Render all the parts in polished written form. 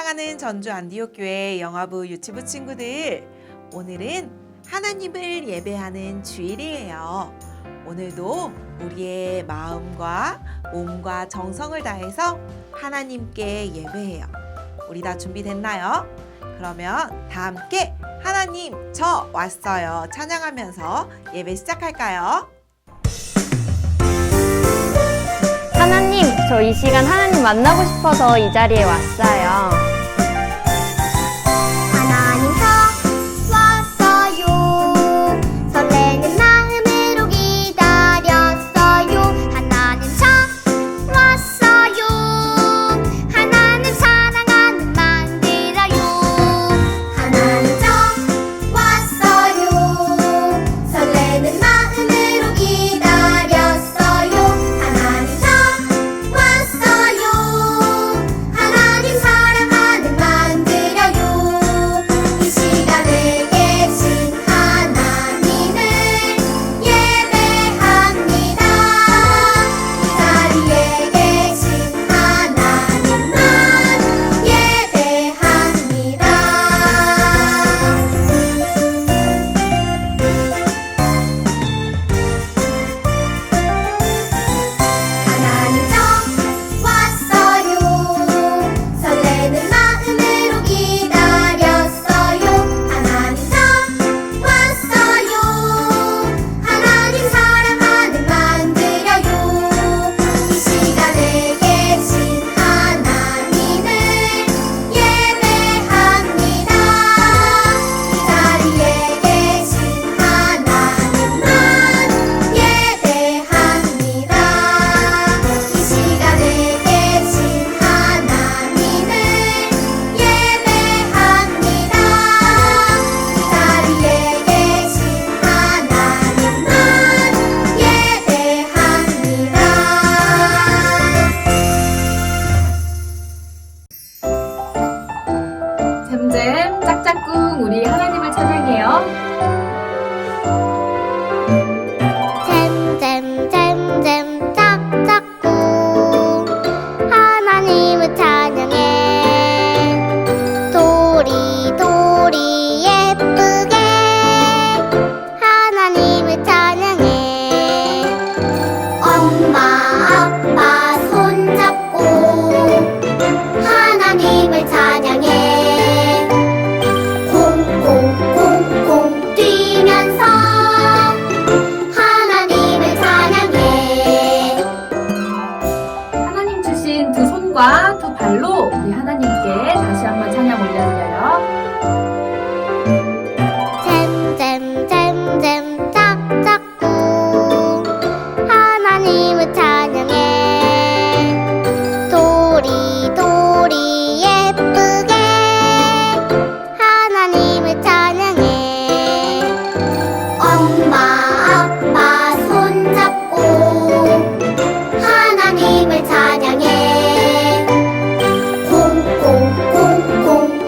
사랑하는 전주 안디옥교회 영화부 유치부 친구들, 오늘은 하나님을 예배하는 주일이에요. 오늘도 우리의 마음과 몸과 정성을 다해서 하나님께 예배해요. 우리 다 준비됐나요? 그러면 다 함께 하나님 저 왔어요 찬양하면서 예배 시작할까요? 하나님, 저 이 시간 하나님 만나고 싶어서 이 자리에 왔어요. 하나님 저 왔어요. 설레는 마음으로 기다렸어요. 하나님 저 왔어요. 하나님 사랑하는 만들어요. 하나님 저 왔어요. 설레는 마음으로 기다렸어요. 하나님 저 왔어요. 하나님 사랑하는 만들어요. 이 시간에 계신 하나님을 예배합니다. 이 자리에 계신 하나님만 예배합니다. 하나님 저 왔어요. 설레는 마음으로 기다렸어요. 하나님 저 왔어요. 하나님 사랑하는 만들어요. 이 시간에 계신 하나님을 예배합니다. 이 자리에 계신 하나님만 예배합니다. 이 시간에 계신 하나님을 예배합니다. 이 자리에 계신 하나님만 예배합니다. 잼잼 짝짝꿍 우리 하나님을 찬양해요. 잼잼잼잼 짝짝꿍 하나님을 찬양해. 도리도리 예쁘게 하나님을 찬양해. 엄마 아빠 손잡고 하나님을 찬양해. 콩콩콩콩 뛰면서 하나님을 찬양해. 하나님 주신 두 손과 두 발로 우리 하나님께 다시 한번 찬양 올려드려요. 잼잼잼잼 짝짝꿍 하나님을 찬양해. 도리도리 예쁘게 하나님을 찬양해. 엄마 아빠 손잡고 하나님을 찬양해. 콩콩콩콩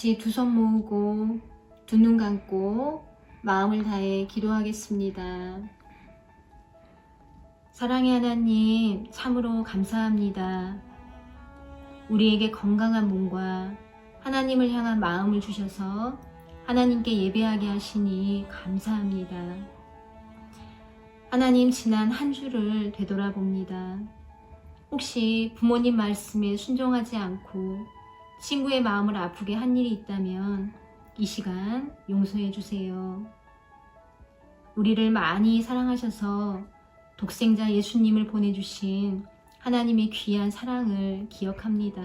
같이 두 손 모으고 두 눈 감고 마음을 다해 기도하겠습니다. 사랑의 하나님, 참으로 감사합니다. 우리에게 건강한 몸과 하나님을 향한 마음을 주셔서 하나님께 예배하게 하시니 감사합니다. 하나님, 지난 한 주를 되돌아봅니다. 혹시 부모님 말씀에 순종하지 않고 친구의 마음을 아프게 한 일이 있다면 이 시간 용서해 주세요. 우리를 많이 사랑하셔서 독생자 예수님을 보내주신 하나님의 귀한 사랑을 기억합니다.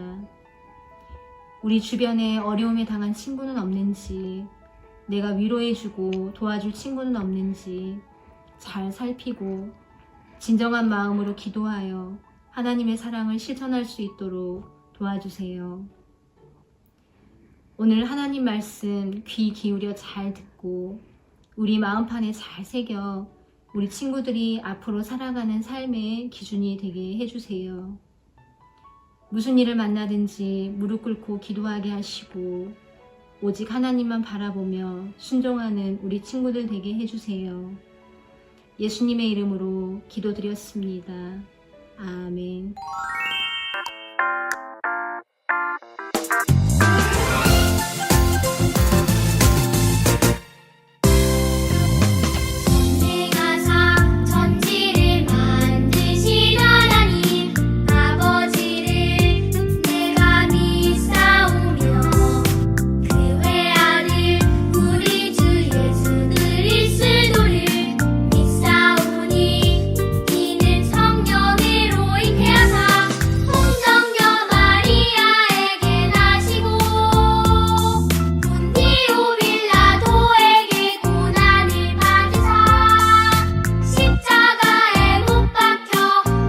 우리 주변에 어려움에 당한 친구는 없는지, 내가 위로해주고 도와줄 친구는 없는지 잘 살피고 진정한 마음으로 기도하여 하나님의 사랑을 실천할 수 있도록 도와주세요. 오늘 하나님 말씀 귀 기울여 잘 듣고 우리 마음판에 잘 새겨 우리 친구들이 앞으로 살아가는 삶의 기준이 되게 해주세요. 무슨 일을 만나든지 무릎 꿇고 기도하게 하시고 오직 하나님만 바라보며 순종하는 우리 친구들 되게 해주세요. 예수님의 이름으로 기도드렸습니다. 아멘. 내가 천지를 만드신 하나님 아버지를 내가 믿사오며 그 외아들 우리 주 예수 그리스도를 믿사오니 이는 성령으로 잉태하사 동정녀 마리아에게 나시고 본디오 빌라도에게 고난을 받으사 십자가에 못 박혀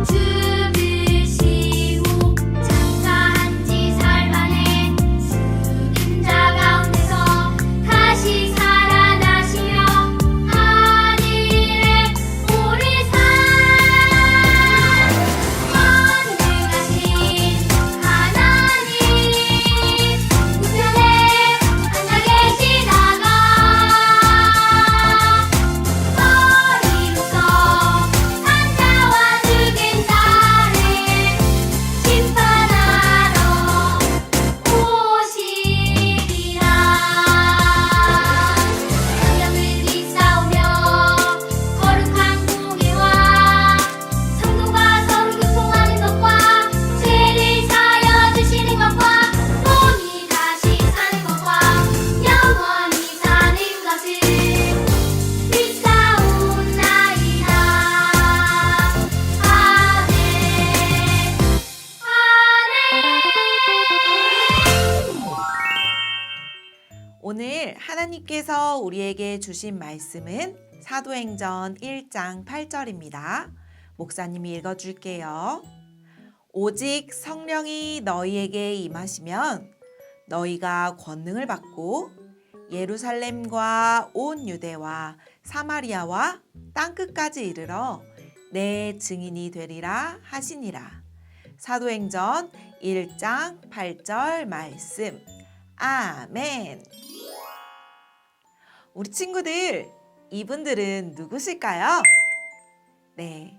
죽으시고 장사한 지 사흘 만에 죽은 자 가운데서 다시 살아나시며 하늘에 오르사 전능하신 하나님 우편에 앉아 계시다가 머리로서 산자와 죽은 자를 심판하러 오시리라. 성령을 믿사오며 거룩한 공예와 성도가 서로 교통하는 것과 죄를 사하여 주시는 것과 몸이 다시 사는 것과 영원히 사는 것을 믿사옵나이다. 아멘. 오늘 하나님께서 우리에게 주신 말씀은 사도행전 1장 8절입니다. 목사님이 읽어줄게요. 오직 성령이 너희에게 임하시면 너희가 권능을 받고 예루살렘과 온 유대와 사마리아와 땅끝까지 이르러 내 증인이 되리라 하시니라. 사도행전 1장 8절 말씀. 아멘. 우리 친구들, 이분들은 누구실까요? 네,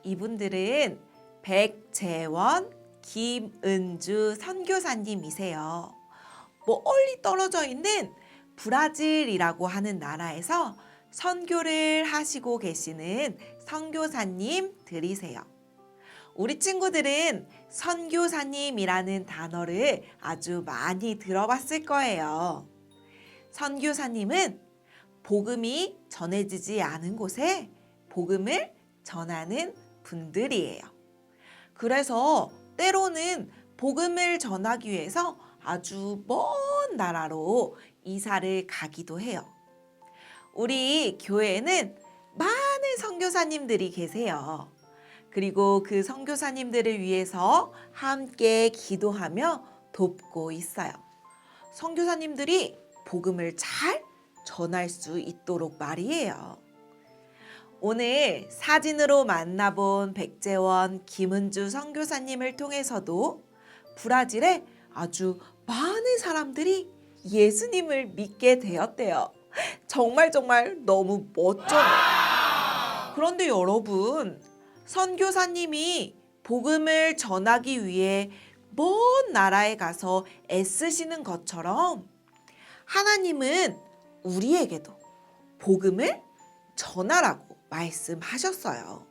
이분들은 백재원, 김은주 선교사님이세요. 멀리 떨어져 있는 브라질이라고 하는 나라에서 선교를 하시고 계시는 선교사님들이세요. 우리 친구들은 선교사님이라는 단어를 아주 많이 들어봤을 거예요. 선교사님은 복음이 전해지지 않은 곳에 복음을 전하는 분들이에요. 그래서 때로는 복음을 전하기 위해서 아주 먼 나라로 이사를 가기도 해요. 우리 교회에는 많은 선교사님들이 계세요. 그리고 그 선교사님들을 위해서 함께 기도하며 돕고 있어요. 선교사님들이 복음을 잘 전할 수 있도록 말이에요. 오늘 사진으로 만나본 백재원, 김은주 선교사님을 통해서도 브라질에 아주 많은 사람들이 예수님을 믿게 되었대요. 정말 너무 멋져요. 그런데 여러분, 선교사님이 복음을 전하기 위해 먼 나라에 가서 애쓰시는 것처럼 하나님은 우리에게도 복음을 전하라고 말씀하셨어요.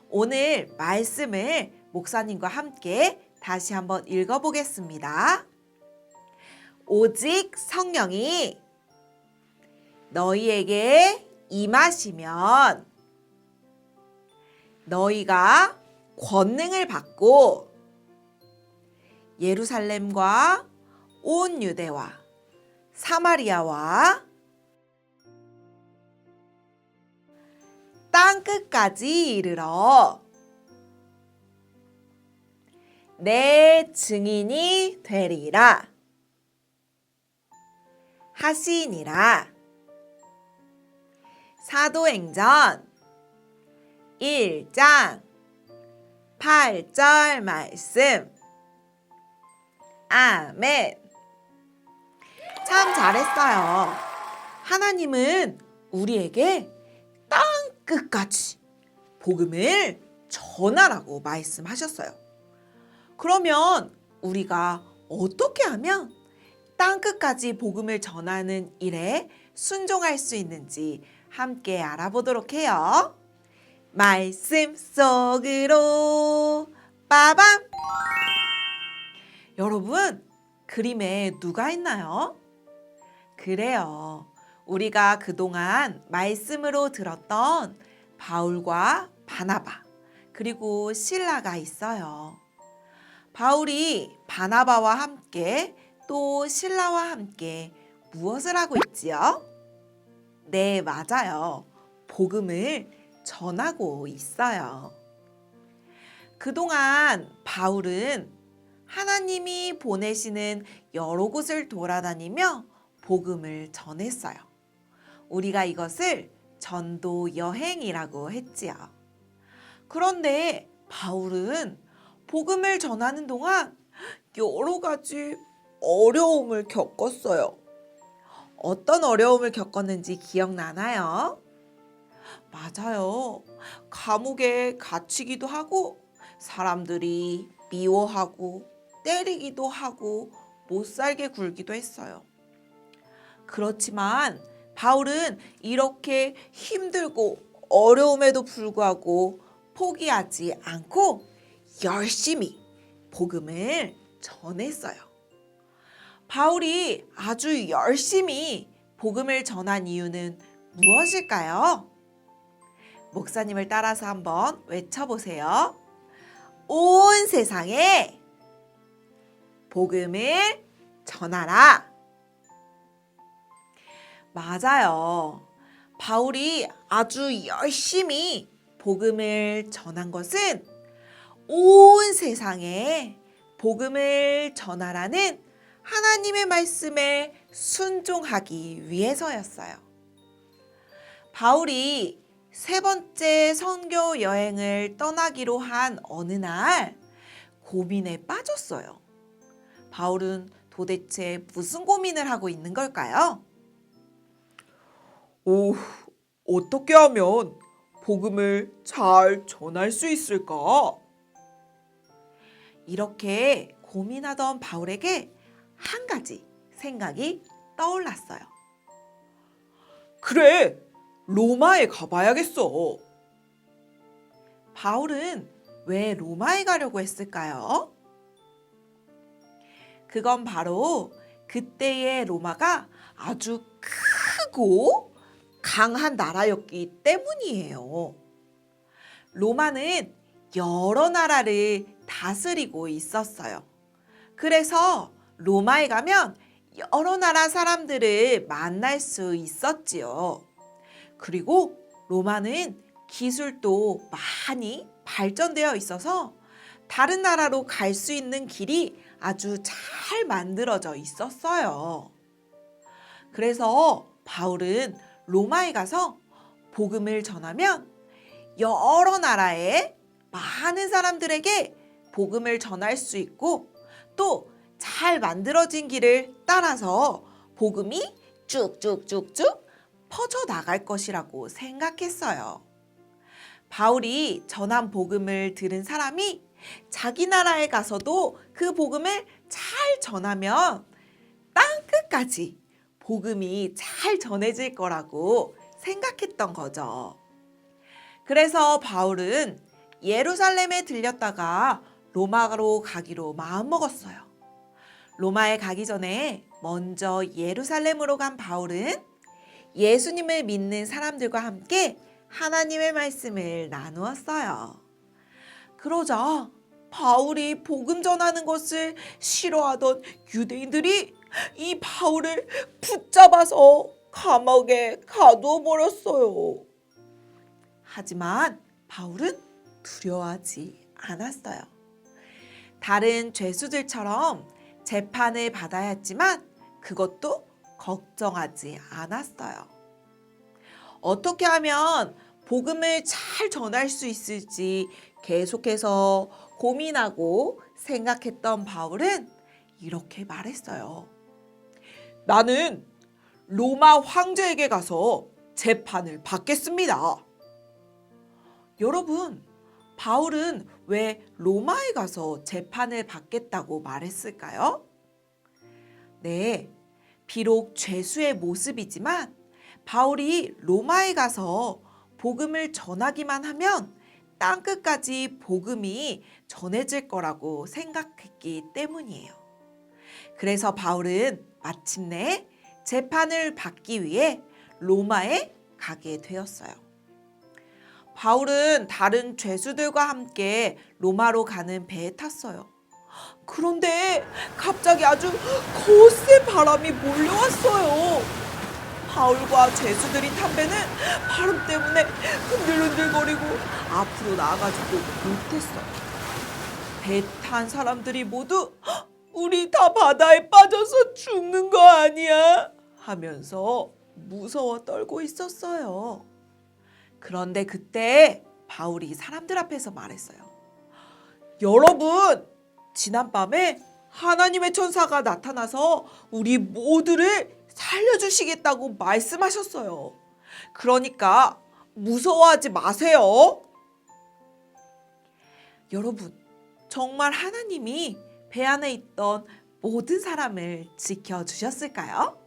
오늘 말씀을 목사님과 함께 다시 한번 읽어보겠습니다. 오직 성령이 너희에게 임하시면 너희가 권능을 받고 예루살렘과 온 유대와 사마리아와 땅끝까지 이르러 내 증인이 되리라 하시니라. 사도행전 1장 8절 말씀. 아멘. 참 잘했어요. 하나님은 우리에게 땅 끝까지 복음을 전하라고 말씀하셨어요. 그러면 우리가 어떻게 하면 땅 끝까지 복음을 전하는 일에 순종할 수 있는지 함께 알아보도록 해요. 말씀 속으로 빠밤! 여러분, 그림에 누가 있나요? 그래요. 우리가 그동안 말씀으로 들었던 바울과 바나바, 그리고 실라가 있어요. 바울이 바나바와 함께 또 실라와 함께 무엇을 하고 있지요? 네, 맞아요. 복음을 전하고 있어요. 그동안 바울은 하나님이 보내시는 여러 곳을 돌아다니며 복음을 전했어요. 우리가 이것을 전도 여행이라고 했지요. 그런데 바울은 복음을 전하는 동안 여러 가지 어려움을 겪었어요. 어떤 어려움을 겪었는지 기억나나요? 맞아요. 감옥에 갇히기도 하고 사람들이 미워하고 때리기도 하고 못살게 굴기도 했어요. 그렇지만 바울은 이렇게 힘들고 어려움에도 불구하고 포기하지 않고 열심히 복음을 전했어요. 바울이 아주 열심히 복음을 전한 이유는 무엇일까요? 목사님을 따라서 한번 외쳐보세요. 온 세상에 복음을 전하라. 맞아요. 바울이 아주 열심히 복음을 전한 것은 온 세상에 복음을 전하라는 하나님의 말씀에 순종하기 위해서였어요. 바울이 세 번째 선교 여행을 떠나기로 한 어느 날 고민에 빠졌어요. 바울은 도대체 무슨 고민을 하고 있는 걸까요? 어떻게 하면 복음을 잘 전할 수 있을까? 이렇게 고민하던 바울에게 한 가지 생각이 떠올랐어요. 그래, 로마에 가봐야겠어. 바울은 왜 로마에 가려고 했을까요? 그건 바로 그때의 로마가 아주 크고 강한 나라였기 때문이에요. 로마는 여러 나라를 다스리고 있었어요. 그래서 로마에 가면 여러 나라 사람들을 만날 수 있었지요. 그리고 로마는 기술도 많이 발전되어 있어서 다른 나라로 갈 수 있는 길이 아주 잘 만들어져 있었어요. 그래서 바울은 로마에 가서 복음을 전하면 여러 나라의 많은 사람들에게 복음을 전할 수 있고 또 잘 만들어진 길을 따라서 복음이 쭉쭉쭉쭉 퍼져 나갈 것이라고 생각했어요. 바울이 전한 복음을 들은 사람이 자기 나라에 가서도 그 복음을 잘 전하면 땅 끝까지 복음이 잘 전해질 거라고 생각했던 거죠. 그래서 바울은 예루살렘에 들렸다가 로마로 가기로 마음먹었어요. 로마에 가기 전에 먼저 예루살렘으로 간 바울은 예수님을 믿는 사람들과 함께 하나님의 말씀을 나누었어요. 그러자 바울이 복음 전하는 것을 싫어하던 유대인들이 이 바울을 붙잡아서 감옥에 가두어 버렸어요. 하지만 바울은 두려워하지 않았어요. 다른 죄수들처럼 재판을 받아야 했지만 그것도 걱정하지 않았어요. 어떻게 하면 복음을 잘 전할 수 있을지 계속해서 고민하고 생각했던 바울은 이렇게 말했어요. 나는 로마 황제에게 가서 재판을 받겠습니다. 여러분, 바울은 왜 로마에 가서 재판을 받겠다고 말했을까요? 네, 비록 죄수의 모습이지만 바울이 로마에 가서 복음을 전하기만 하면 땅끝까지 복음이 전해질 거라고 생각했기 때문이에요. 그래서 바울은 마침내 재판을 받기 위해 로마에 가게 되었어요. 바울은 다른 죄수들과 함께 로마로 가는 배에 탔어요. 그런데 갑자기 아주 거센 바람이 몰려왔어요. 바울과 죄수들이 탄 배는 바람 때문에 흔들흔들거리고 앞으로 나아가지도 못했어요. 배 탄 사람들이 모두 우리 다 바다에 빠져서 죽는 거 아니야? 하면서 무서워 떨고 있었어요. 그런데 그때 바울이 사람들 앞에서 말했어요. 여러분, 지난밤에 하나님의 천사가 나타나서 우리 모두를 살려주시겠다고 말씀하셨어요. 그러니까 무서워하지 마세요. 여러분, 정말 하나님이 배 안에 있던 모든 사람을 지켜주셨을까요?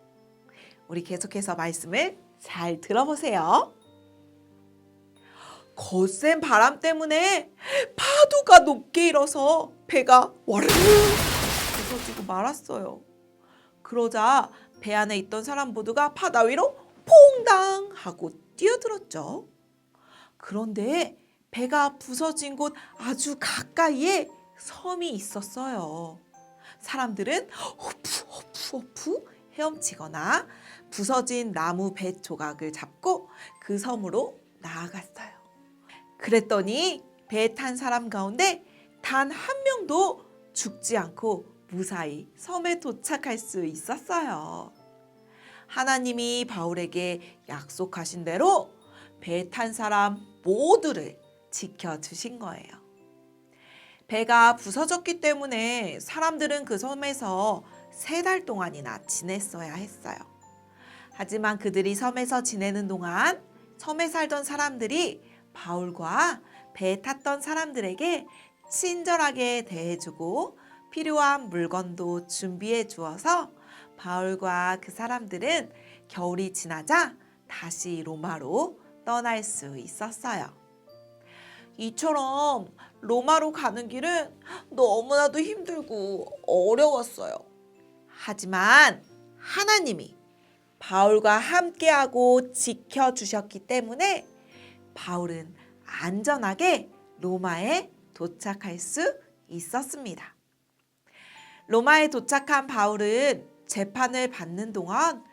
우리 계속해서 말씀을 잘 들어보세요. 거센 바람 때문에 파도가 높게 일어서 배가 와르르 부서지고 말았어요. 그러자 배 안에 있던 사람 모두가 바다 위로 퐁당 하고 뛰어들었죠. 그런데 배가 부서진 곳 아주 가까이에 섬이 있었어요. 사람들은 허푸 헤엄치거나 부서진 나무 배 조각을 잡고 그 섬으로 나아갔어요. 그랬더니 배에 탄 사람 가운데 단 한 명도 죽지 않고 무사히 섬에 도착할 수 있었어요. 하나님이 바울에게 약속하신 대로 배에 탄 사람 모두를 지켜주신 거예요. 배가 부서졌기 때문에 사람들은 그 섬에서 3달 동안이나 지냈어야 했어요. 하지만 그들이 섬에서 지내는 동안 섬에 살던 사람들이 바울과 배에 탔던 사람들에게 친절하게 대해주고 필요한 물건도 준비해 주어서 바울과 그 사람들은 겨울이 지나자 다시 로마로 떠날 수 있었어요. 이처럼 로마로 가는 길은 너무나도 힘들고 어려웠어요. 하지만 하나님이 바울과 함께하고 지켜주셨기 때문에 바울은 안전하게 로마에 도착할 수 있었습니다. 로마에 도착한 바울은 재판을 받는 동안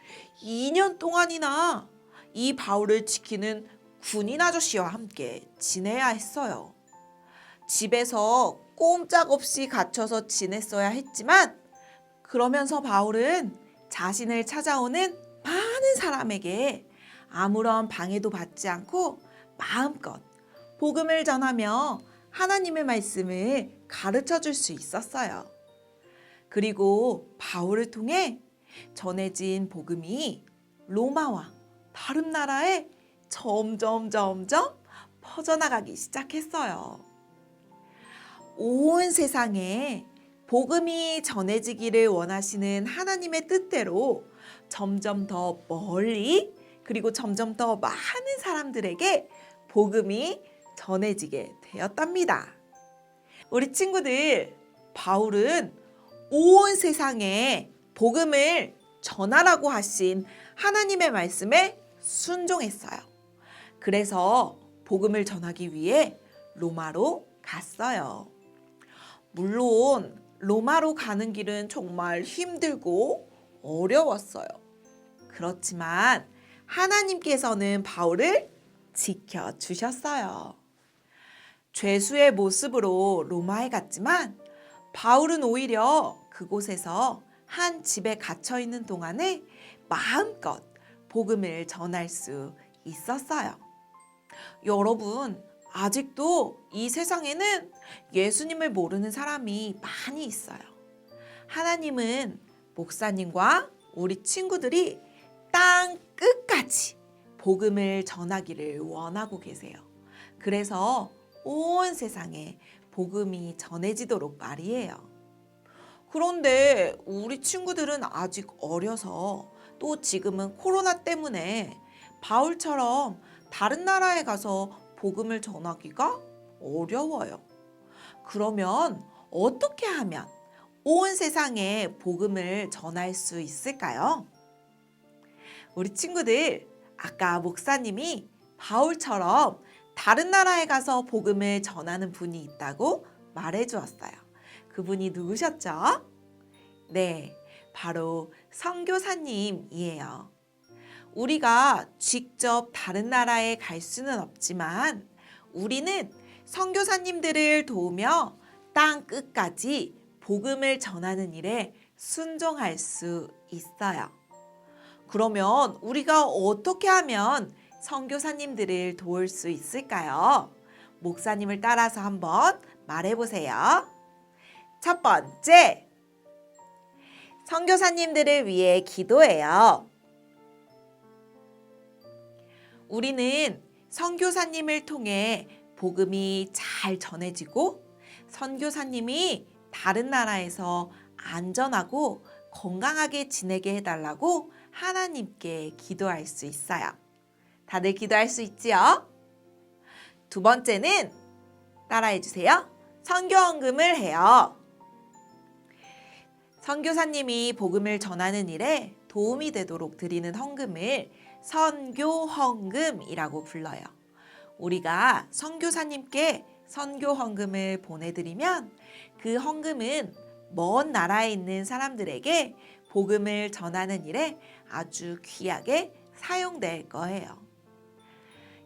2년 동안이나 이 바울을 지키는 군인 아저씨와 함께 지내야 했어요. 집에서 꼼짝없이 갇혀서 지냈어야 했지만 그러면서 바울은 자신을 찾아오는 많은 사람에게 아무런 방해도 받지 않고 마음껏 복음을 전하며 하나님의 말씀을 가르쳐 줄 수 있었어요. 그리고 바울을 통해 전해진 복음이 로마와 다른 나라에 점점 퍼져나가기 시작했어요. 온 세상에 복음이 전해지기를 원하시는 하나님의 뜻대로 점점 더 멀리 그리고 점점 더 많은 사람들에게 복음이 전해지게 되었답니다. 우리 친구들, 바울은 온 세상에 복음을 전하라고 하신 하나님의 말씀에 순종했어요. 그래서 복음을 전하기 위해 로마로 갔어요. 물론 로마로 가는 길은 정말 힘들고 어려웠어요. 그렇지만 하나님께서는 바울을 지켜주셨어요. 죄수의 모습으로 로마에 갔지만 바울은 오히려 그곳에서 한 집에 갇혀 있는 동안에 마음껏 복음을 전할 수 있었어요. 여러분, 아직도 이 세상에는 예수님을 모르는 사람이 많이 있어요. 하나님은 목사님과 우리 친구들이 땅 끝까지 복음을 전하기를 원하고 계세요. 그래서 온 세상에 복음이 전해지도록 말이에요. 그런데 우리 친구들은 아직 어려서 또 지금은 코로나 때문에 바울처럼 다른 나라에 가서 복음을 전하기가 어려워요. 그러면 어떻게 하면 온 세상에 복음을 전할 수 있을까요? 우리 친구들, 아까 목사님이 바울처럼 다른 나라에 가서 복음을 전하는 분이 있다고 말해 주었어요. 그분이 누구셨죠? 네, 바로 선교사님이에요. 우리가 직접 다른 나라에 갈 수는 없지만 우리는 선교사님들을 도우며 땅 끝까지 복음을 전하는 일에 순종할 수 있어요. 그러면 우리가 어떻게 하면 선교사님들을 도울 수 있을까요? 목사님을 따라서 한번 말해보세요. 첫 번째, 선교사님들을 위해 기도해요. 우리는 선교사님을 통해 복음이 잘 전해지고 선교사님이 다른 나라에서 안전하고 건강하게 지내게 해달라고 하나님께 기도할 수 있어요. 다들 기도할 수 있지요? 두 번째는 따라해 주세요. 선교헌금을 해요. 선교사님이 복음을 전하는 일에 도움이 되도록 드리는 헌금을 선교헌금이라고 불러요. 우리가 선교사님께 선교헌금을 보내드리면 그 헌금은 먼 나라에 있는 사람들에게 복음을 전하는 일에 아주 귀하게 사용될 거예요.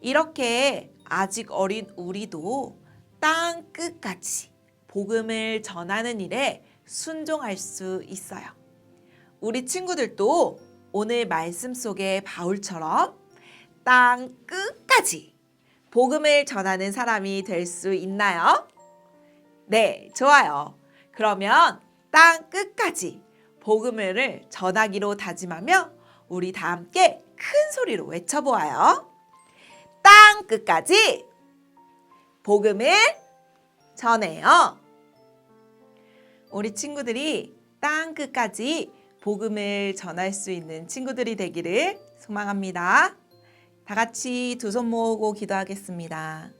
이렇게 아직 어린 우리도 땅 끝까지 복음을 전하는 일에 순종할 수 있어요. 우리 친구들도 오늘 말씀 속의 바울처럼 땅 끝까지 복음을 전하는 사람이 될 수 있나요? 네, 좋아요. 그러면 땅 끝까지 복음을 전하기로 다짐하며 우리 다 함께 큰 소리로 외쳐보아요. 땅 끝까지 복음을 전해요. 우리 친구들이 땅 끝까지 복음을 전할 수 있는 친구들이 되기를 소망합니다. 다 같이 두 손 모으고 기도하겠습니다.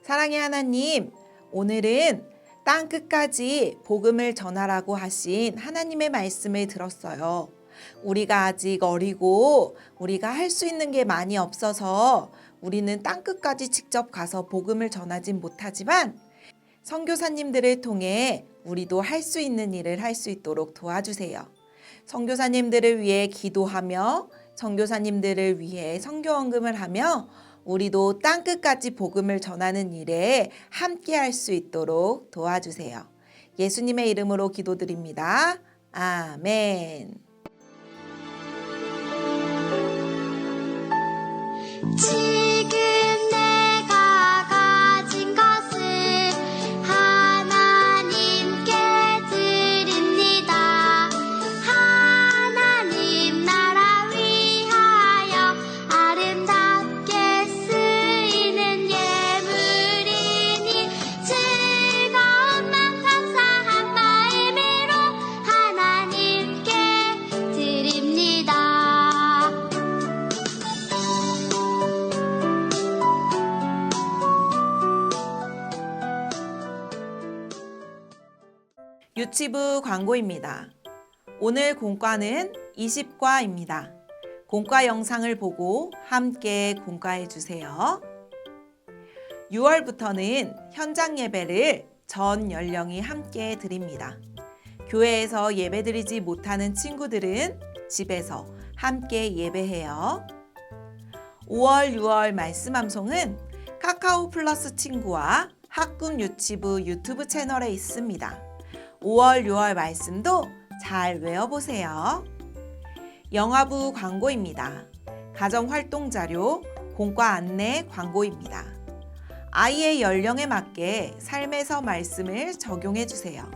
사랑의 하나님, 오늘은 땅 끝까지 복음을 전하라고 하신 하나님의 말씀을 들었어요. 우리가 아직 어리고 우리가 할 수 있는 게 많이 없어서 우리는 땅 끝까지 직접 가서 복음을 전하진 못하지만 선교사님들을 통해 우리도 할 수 있는 일을 할 수 있도록 도와주세요. 선교사님들을 위해 기도하며 선교사님들을 위해 선교헌금을 하며 우리도 땅 끝까지 복음을 전하는 일에 함께 할 수 있도록 도와주세요. 예수님의 이름으로 기도드립니다. 아멘. 지금 내가 가진 것을 하나님께 드립니다. 하나님 유치부 광고입니다. 오늘 공과는 20과입니다. 공과 영상을 보고 함께 공과해 주세요. 6월부터는 현장 예배를 전 연령이 함께 드립니다. 교회에서 예배드리지 못하는 친구들은 집에서 함께 예배해요. 5월, 6월 말씀 암송은 카카오 플러스 친구와 학군 유치부 유튜브 채널에 있습니다. 5월, 6월 말씀도 잘 외워보세요. 영화부 광고입니다. 가정활동 자료, 공과 안내 광고입니다. 아이의 연령에 맞게 삶에서 말씀을 적용해 주세요.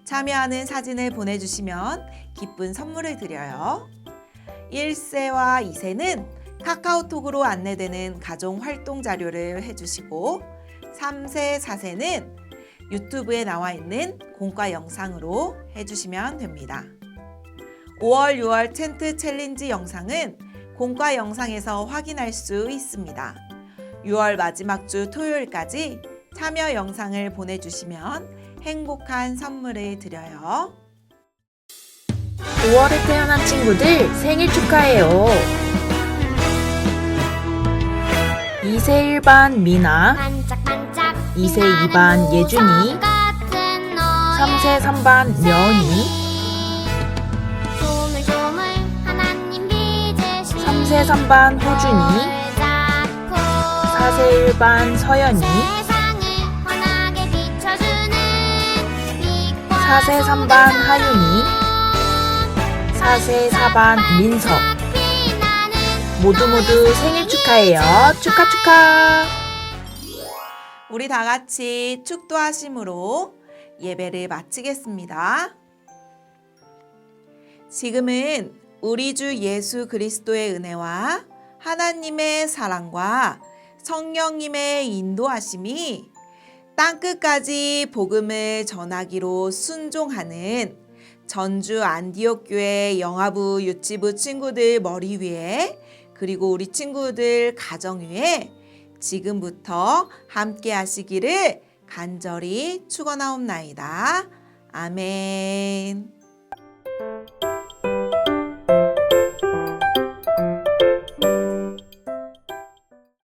참여하는 사진을 보내주시면 기쁜 선물을 드려요. 1세와 2세는 카카오톡으로 안내되는 가정활동 자료를 해주시고 3세, 4세는 유튜브에 나와 있는 공과 영상으로 해주시면 됩니다. 5월, 6월 텐트 챌린지 영상은 공과 영상에서 확인할 수 있습니다. 6월 마지막 주 토요일까지 참여 영상을 보내주시면 행복한 선물을 드려요. 5월에 태어난 친구들 생일 축하해요. 2세 1반 미나, 반짝반짝 2세 2반 예준이, 같은 너 3세 3반 려니, 조물조물 하나님 빚으신 3세 3반 호준이, 4세 1반 서연이, 세상을 환하게 비춰주는 빛과 4세 3반 하윤이, 4세 4반 민석. 빛나는 모두 생일 축하해요. 축하. 우리 다 같이 축도하심으로 예배를 마치겠습니다. 지금은 우리 주 예수 그리스도의 은혜와 하나님의 사랑과 성령님의 인도하심이 땅끝까지 복음을 전하기로 순종하는 전주 안디옥 교회 영화부 유치부 친구들 머리 위에 그리고 우리 친구들 가정 위에 지금부터 함께 하시기를 간절히 축원하옵나이다. 아멘.